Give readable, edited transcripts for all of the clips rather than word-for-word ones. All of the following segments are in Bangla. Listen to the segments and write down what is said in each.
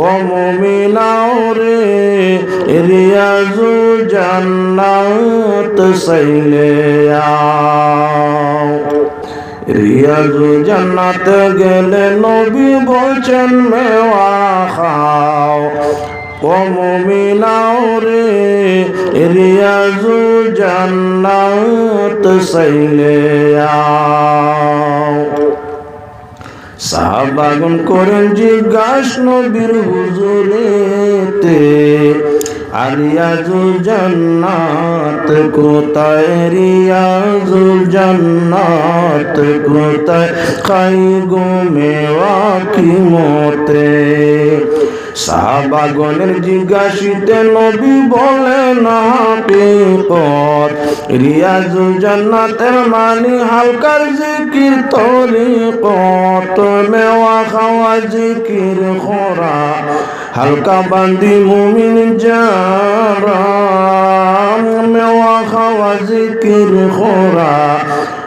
ও মুমিনাও রে রিয়াজুল জান্নাত চাইলে আও। রিয়াজুল জান্নাত গেলে নবী বলছেন মেওয়া খাও। ও মুমিনাও রে রিয়াজুল জান্নাত চাইলে আও। সাহাবাগণ করেন জিজ্ঞাসা নবীর হুজুরেতে, আর রিয়াজুল জান্নাত কোথায়, রিয়াজুল জান্নাত কোথায়, খাই গো মেওয়া কি মতে। সাহাবাগণের জিজ্ঞাসিতে নবী বলেন হাকিকত, রিয়াজুল জান্নাতের মানে হালকার জিকির তরিকত। মেওয়া খাওয়া জিকির খোরা হালকা বান্দি মুমিন যারা, মেওয়া খাওয়া জিকির খোরা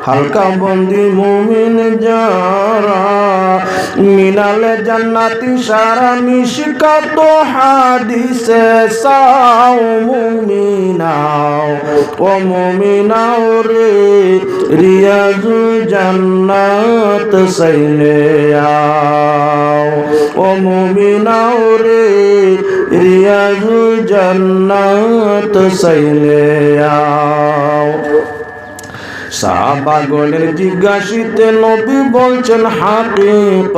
হালকা বন্দি মুমিন যারা। মিনালে জান্নাতি সারা মিশকাত হাদিসে সাও মুমিনাও। ও মুমিনাও রে রিয়াজুল জান্নাত চাইলে আও। ও মুমিনাও রে রিয়াজুল জান্নাত চাইলে আও। সাহাবাগণের জিজ্ঞাসিতে নবী বলছেন হাকিকত।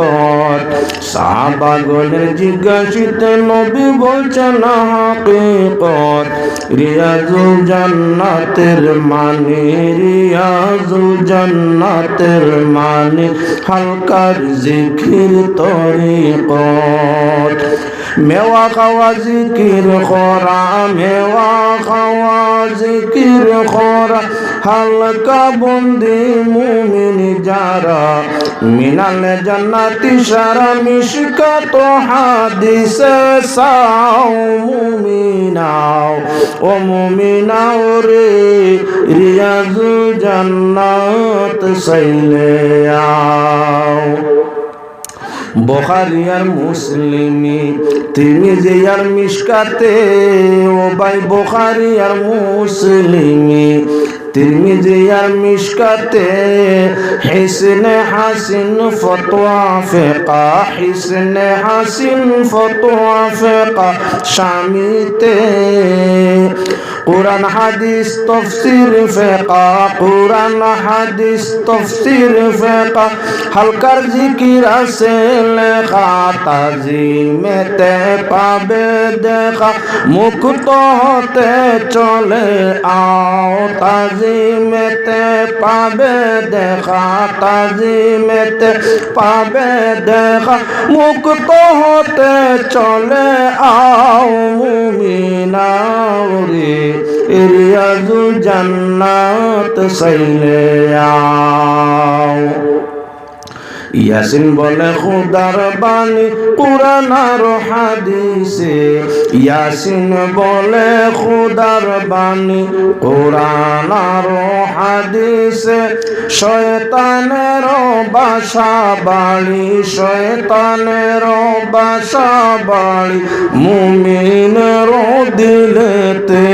সাহাবাগণের জিজ্ঞাসিতে নবী বলছেন হাকিকত, রিয়াজুল জান্নাতের মানে, রিয়াজুল জান্নাতের মানে হালকার জিকির তরিকত। মেওয়া খাওয়া জিকির খোরা, মেওয়া খাওয়া জিকির খোরা হালকা বন্দি মুমিন যারা। মিনালে জান্নাতি সারা মিশকাত হাদিসে সাও মুমিনাও। ও মুমিনাও রে রিয়াজুল জান্নাত চাইলে আও। বুখারী আর মুসলিমি তিরমিজি আর মিশকাতে, ও ভাই বুখারী আর মুসলিমি তিরমিজি আর মিশকাতে, হিসনে হাসিন ফতোয়া ফিকা, হিসনে হাসিন ফতোয়া ফিকা শামিতে। কুরআন হাদিস তাফসীর ফিকা, কুরআন হাদিস তাফসীর ফিকা হালকার জিকির আছে লেখা। তাজিমেতে পাবে দেখা, মুক্ত হতে চলে আও। তাজিমেতে পাবে দেখা, তাজিমেতে পাবে দেখা, মুক্ত হতে চলে আও। মুমিনাও রে রিয়াজুল জান্নাত চাইলে আও। ইয়াসিন বলে খুদার বাণী কুরআন আর হাদিসে, ইয়াসিন বলে খুদার বাণী কুরআন আর হাদিসে। শয়তানের বাসা বাড়ি, শয়তানের বাসা বাড়ি মুমিনের দিলেতে।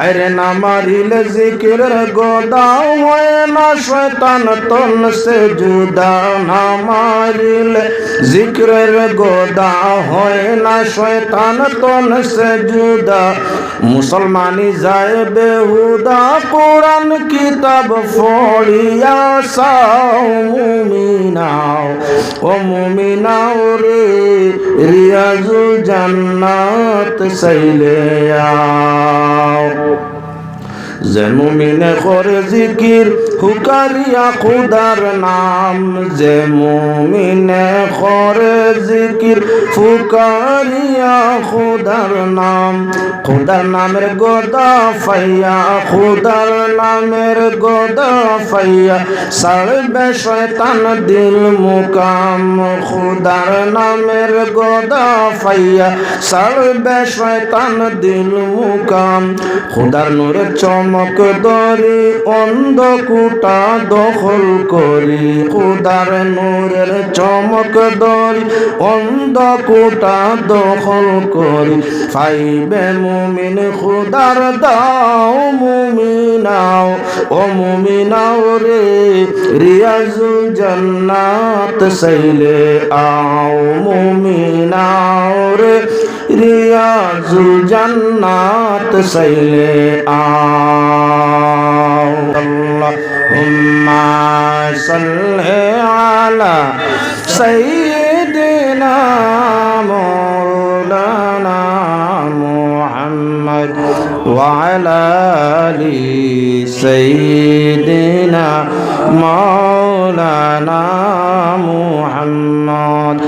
আরে না মারিলে জিকিরের গোদাও হয় না শয়তান তন সে জুদা। না মারিলে জিকিরের গোদা হয় না শয়তান তন সে জুদা। মুসলমানি যায় বেহুদা কোরআন কিতাব পড়িয়া সাও মুমিনাও। ও মুমিনাও রে রিয়াজুল জান্নাত চাইলে আও। যে মুমিনে করে জিকির হুকারিয়া খুদার নাম, যে মুমিনে করে জিকির ফুকারিয়া খুদার নাম। খুদার নামের গোদা ফাইয়া, খুদার নামের গোদা ফাইয়া সারবে শয়তান দিল মুকাম। খুদার নামের গোদা ফাইয়া সারবে শয়তান দিল মুকাম। খুদার নূরের চমক দরি অন্ধকূট কোটা দখল করি খুদার নূরের চমক ধরি অন্ধ কোটা দখল করি ফাইবে মুমিন খুদার দাও মুমিনাও ও মুমিনাও রে রিয়াজুল জান্নাত সাইলে আও মুমিনাও রে রিয়াজুল জান্নাত সাইলে আও আল্লাহুম্মা সাল্লি আলা সাইয়্যিদিনা মাওলানা মুহাম্মদ ওয়া আলা আলি সাইয়্যিদিনা মাওলানা মুহাম্মদ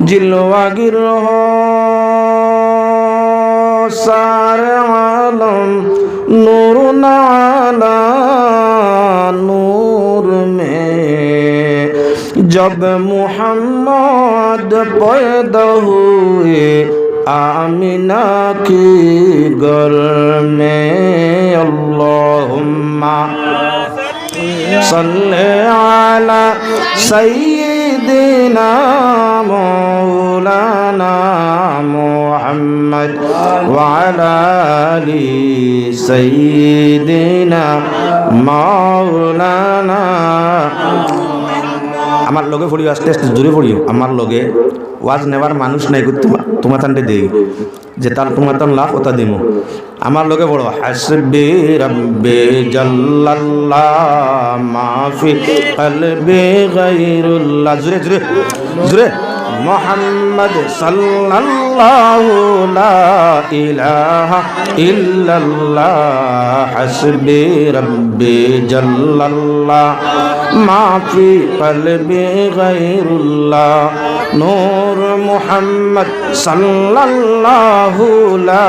জিলওয়াগির सारे आलम नूर नाला नूर में जब मुहम्मद पैदा हुए आमिना की घर में अल्लाहुम्मा सल्ले अला सय्यिदिना मौलाना मुहम्मद व अला आलि सय्यिदिना मौलाना আমার লগে পড়িও আস্তে আস্তে জোরে পড়িও আমার লগে ওয়াজ নেবার মানুষ নাই তোমার তান্ডে দেই যে তার তোমার তান লাভ ওটা দিমু আমার লগে পড়ো হাসবি রাব্বি জাল্লাল্লাহ মাফি কলবি গায়রুল্লাহ জোরে জোরে জোরে মোহাম্মদ সাল্লাল্লাহু লা ইলাহা ইল্লাল্লাহ হাসবি রাব্বি জাল্লাল্লাহ মাফি কলবি গায়রুল্লাহ নূর মুহাম্মদ সাল্লাল্লাহু লা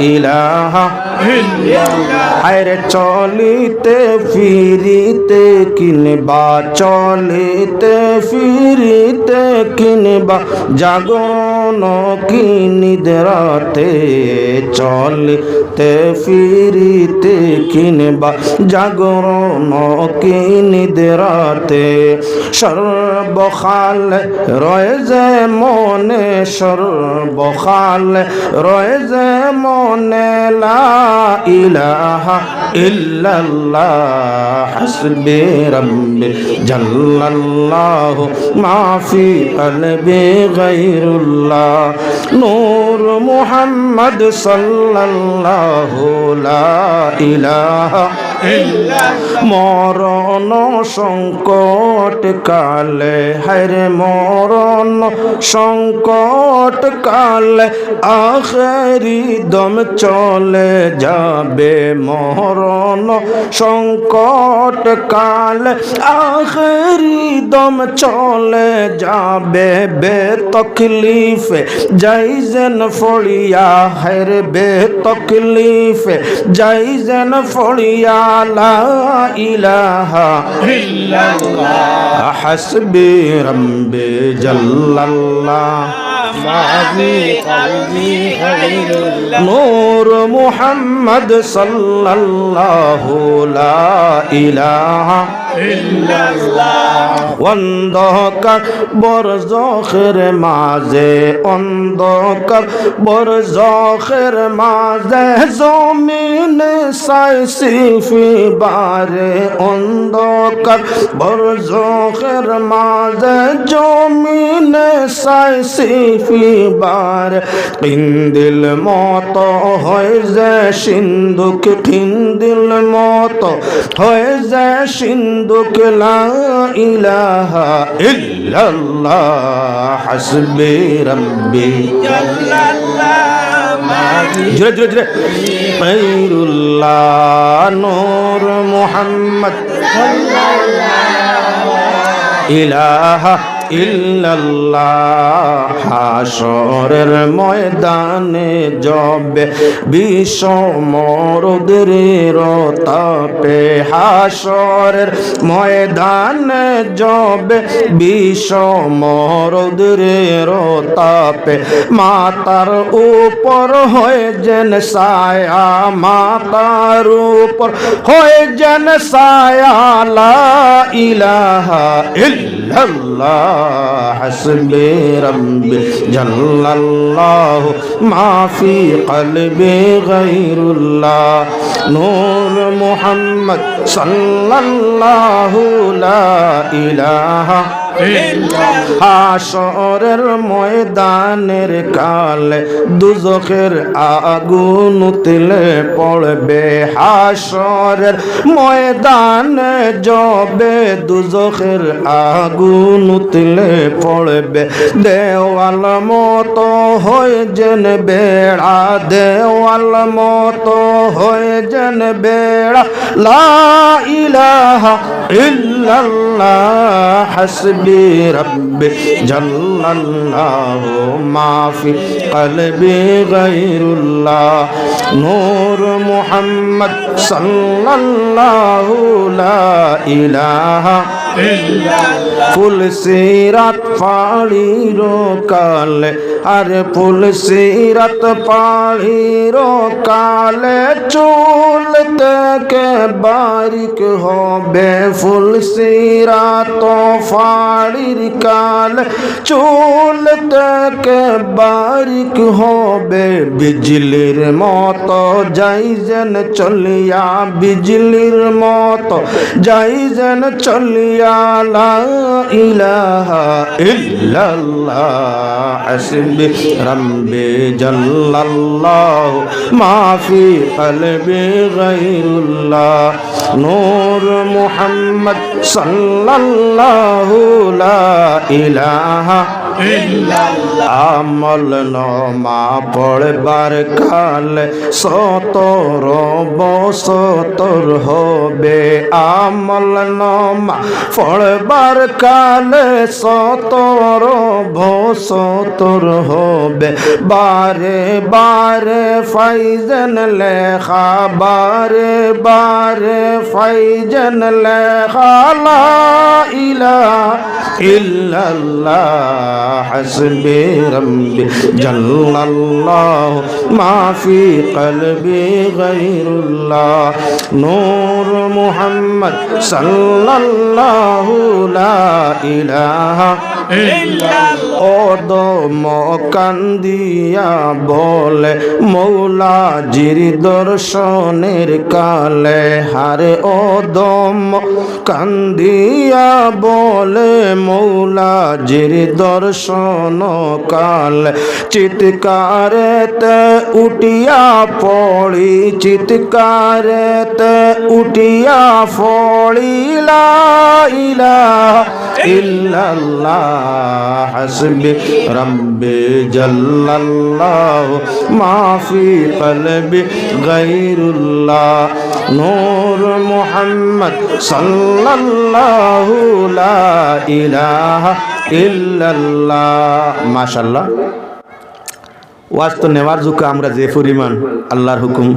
ইলাহা ইল্লাল্লাহ আরে চলিতে ফিরিতে কিনবা চলিতে ফিরিতে কিনবা জাগরণ কি নিদ্রাতে চলিতে ফিরিতে কিনবা জাগরণ কি নিদ্রাতে সর্বকাল রয়ে যে মনে সর্বকাল রয়ে যে মনে লা ইলাহা ইল্লাল্লাহ হাসবি রাব্বি জাল্লাল্লাহু মাফি কলবি গায়রুল্লাহ নূর মুহাম্মদ সাল্লাল্লাহু লা ইলাহা মরণ সংকট কালে হায়রে মরণ সংকট কালে আখেরি দম চলে যাবে মরণ সংকট কালে আখেরি দম চলে যাবে বে তকলিফে যাইজেন ফড়িয়া হায়রে বে তকলিফে যাইজেন ফড়িয়া লা ইলাহা ইল্লাল্লাহ হাসবি রাব্বি জাল্লাল্লাহ মাফি কলবি গায়রুল্লাহ নূর মুহাম্মদ সাল্লাল্লাহু লা ইলাহা ইল্লাল্লাহ অন্ধকার বরজখের মাঝে অন্ধকার বরজখের মাঝে জমিনে সাইসি ফিবারে অন্ধকার বরজখের মাঝে জমিনে সাইসি ফিবারে কিন্দিল মত হয় যে সিন্ধুক কিন্দিল মত হয় যে সিন্ধুক লা ইলাহা ইল্লাল্লাহ হাসবি রাব্বি জোরে জোরে জোরে গায়রুল্লাহ নূর মুহাম্মদ ইলাহা ইল্লাল্লাহ। হাসরের ময়দানে জবে বিষমরদের তাপে, হাসরের ময়দানে জবে বিষমরদের তাপে, মাতার উপর হয়ে যেন ছায়া, মাতার উপর হয়ে যেন ছায়া, লা ইলাহা ইল্লাল্লাহ হাসবি রাব্বি জাল্লাল্লাহু মা ফি কলবি গায়রুল্লাহ। নূর মুহাম্মদ সাল্লাল্লাহু লা ইলাহা। হাসরের ময়দানের কালে দুজখের আগুন উতলে পড়বে, হাসরের ময়দানে জবে দুজখের আগুন উতলে পড়বে, দেওয়াল মতো হয়ে যেন বেড়া, দেওয়াল মতো হয়ে যেন বেড়া, লা ইলাহা ইল্লাল্লাহ হাসবি রাব্বি জাল্লাল্লাহু মা ফি কলবি গায়রুল্লাহ। নূর মুহাম্মদ সাল্লাল্লাহু লা ইলাহা ইল্লাল্লাহ। ফুল সিরাত পাড়ির কালে, আরে ফুল সিরাত পাড়ির কালে, চুল থেকে বারিক হবে, ফুল সিরাত পাড়ির কালে, চুল থেকে বারিক হবে, বিজলির মতো যাই যেন চলিয়া, বিজলির মতো যাই যেন চলিয়া, লা ইলাহা ইল্লাল্লাহ হাসবি রাব্বি জাল্লাল্লাহু মা ফি কলবি গায়রুল্লাহ। নূর মুহাম্মদ সাল্লাল্লাহু লা ইলাহা ইল্লাল্লাহ। আমল নামা পড়বার কালে 70 বছর হবে, আমল নামা পড়বার কালে 70 বছর হবে, বারে বারে ফাইজান লেখা, বারে বারে ফাইজান লেখা, লা ইলাহা ইল্লাল্লাহ হাসবি রাব্বি জাল্লাল্লাহু মা ফি কলবি গায়রুল্লাহ। নূর মুহাম্মদ সাল্লাল্লাহু লা ইলাহা ইল্লাল্লাহ। ওদম কান্দিয়া বলে মৌলাজির দর্শনের কালে, হারে ওদম কান্দিয়া বলে মৌলাজির দর্শন কালে, চিৎকারেতে উঠিয়া পড়ি, চিৎকারেতে উঠিয়া পড়ি, লা ইলাহা ইল্লাল্লাহ হাসবি রাব্বি জাল্লাল্লাহু মা ফি কলবি গায়রুল্লাহ। নূর মুহাম্মদ সাল্লাল্লাহু লা ইলাহা ইল্লাল্লাহ। মাশাআল্লাহ। ওয়াজ তো নেওয়ার যুগে আমরা যে পরিমাণ, আল্লাহর হুকুম